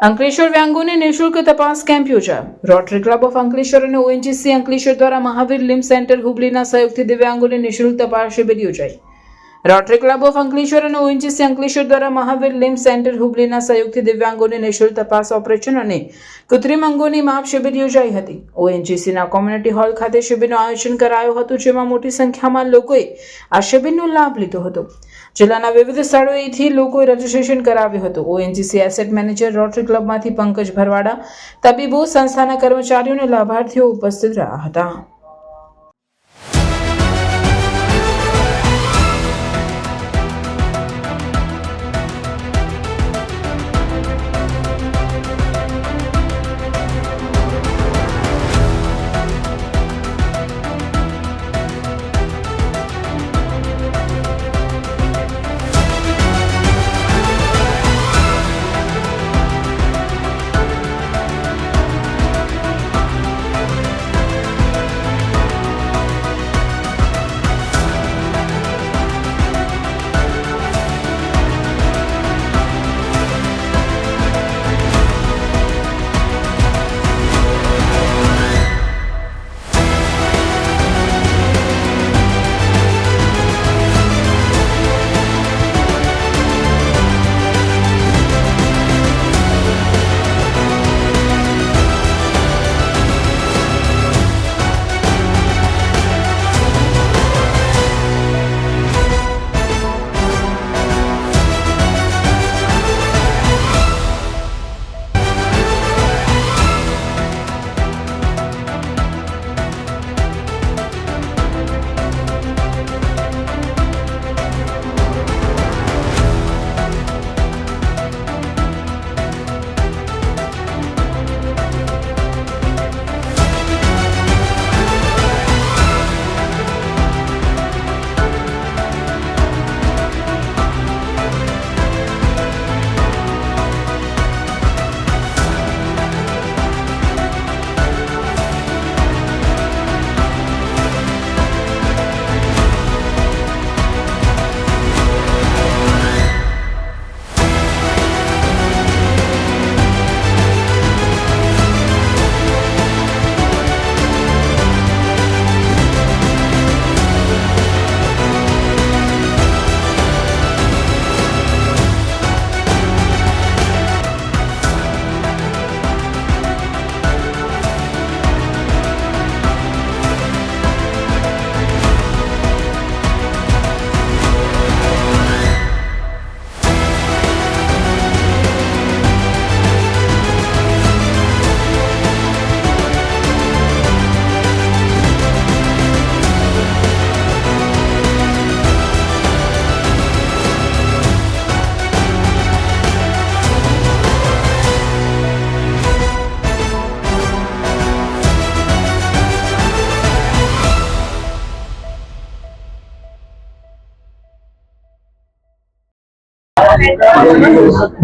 અંકલેશ્વર વ્યાંગોને નિઃશુલ્ક તપાસ કેમ્પ યોજાયો। રોટરી ક્લબ ઓફ અંકલેશ્વર અને ઓએનજીસી અંકલેશ્વર દ્વારા મહાવીર લિમ્બ સેન્ટર હુબલીના સહયોગથી દિવ્યાંગોને નિઃશુલ્ક તપાસ શિબિર યોજાઈ। રોટરી ક્લબ ઓફ અંકલેશ્વર અને ઓએનજીસી અંકલેશ્વર દ્વારા મહાવીર લિમ્બ સેન્ટર હુબલીના સહયોગથી દિવ્યાંગોને નિઃશુલ્ક તપાસ ઓપરેશન અને કૃત્રિમ અંગોની માપ શિબિર યોજાઈ હતી। ઓએનજીસીના કોમ્યુનિટી હોલ ખાતે શિબિરનું આયોજન કરાયું હતું, જેમાં મોટી સંખ્યામાં લોકોએ આ શિબિરનો લાભ લીધો હતો। જિલ્લાના વિવિધ સ્થળોએથી લોકોએ રજીસ્ટ્રેશન કરાવ્યું હતું। ઓએનજીસી એસેટ મેનેજર રોટરી ક્લબમાંથી પંકજ ભરવાડા, તબીબો, સંસ્થાના કર્મચારીઓ અને લાભાર્થીઓ ઉપસ્થિત રહ્યા હતા।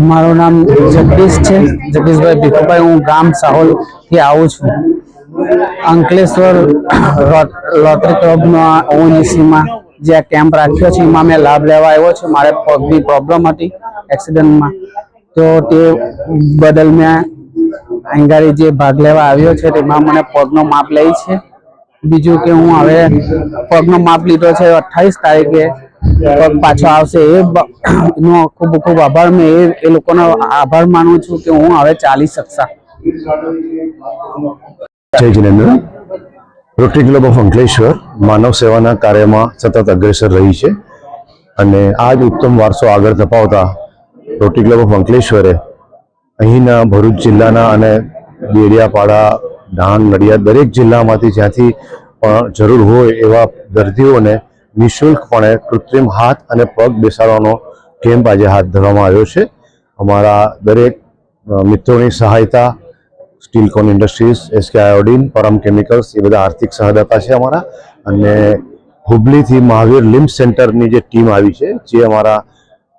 મારું નામ જગદીશ છે, જગદીશભાઈ ભીખુભાઈ। હું ગામ સાહોલ થી આવું છું। અંકલેશ્વર રોટરી ક્લબમાં ઓએનજીસીમાં જે આ કેમ્પ રાખ્યો છે એમાં મેં લાભ લેવા આવ્યો છું। મારે પગની પ્રોબ્લેમ હતી એક્સિડન્ટમાં, તો તે બદલ મેં અંગારી જે ભાગ લેવા આવ્યો છે તેમાં મને પગનો માપ લે છે। બીજું કે હું હવે પગનો માપ લીધો છે, 28 તારીખે પગ પાછો આવશે। એનો ખૂબ ખૂબ આભાર। મેં એ લોકોનો આભાર માનું છું કે હું હવે ચાલી શકશા। જય જિનેન્દ્ર। રોટરી ક્લબ ઓફ અંકલેશ્વર માનવ સેવાના કાર્યમાં સતત અગ્રેસર રહી છે અને આ જ ઉત્તમ વારસો આગળ ધપાવતા રોટરી ક્લબ ઓફ અંકલેશ્વરે અહીંના ભરૂચ જિલ્લાના અને ડેડિયાપાડા, ડાંગ, નડિયાદ દરેક જિલ્લામાંથી જ્યાંથી પણ જરૂર હોય એવા દર્દીઓને નિઃશુલ્કપણે કૃત્રિમ હાથ અને પગ બેસાડવાનો કેમ્પ આજે હાથ ધરવામાં આવ્યો છે। અમારા દરેક મિત્રોની સહાયતા, સ્ટીલકોન ઇન્ડસ્ટ્રીઝ, એસકે આયોડીન, પરમ કેમિકલ્સ એ બધા આર્થિક સહાયતા છે અમારા। અને હુબલીથી મહાવીર લિમ્બ સેન્ટરની જે ટીમ આવી છે, જે અમારા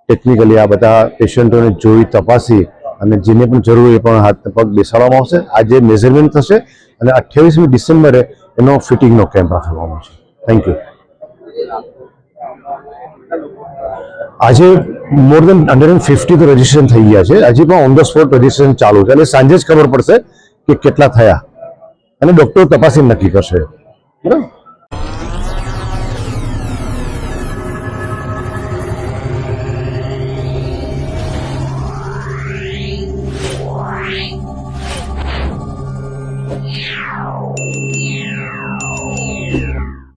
ટેકનિકલી આ બધા પેશન્ટોને જોઈ તપાસી અને જેને પણ જરૂર હોય એ પણ હાથ પગ બેસાડવામાં આવશે। આજે મેઝરમેન્ટ થશે અને 28મી ડિસેમ્બરે એનો ફિટિંગનો કેમ્પ રાખવામાં આવશે। Thank you. આજે મોર દેન 150 તો રજીસ્ટ્રેશન થઈ ગયા છે. હજી પણ ઓન ધ સ્પોટ રજીસ્ટ્રેશન ચાલુ છે, એટલે સાંજે જ ખબર પડશે કે કેટલા થયા અને ડોક્ટર તપાસી નક્કી કરશે. બરાબર.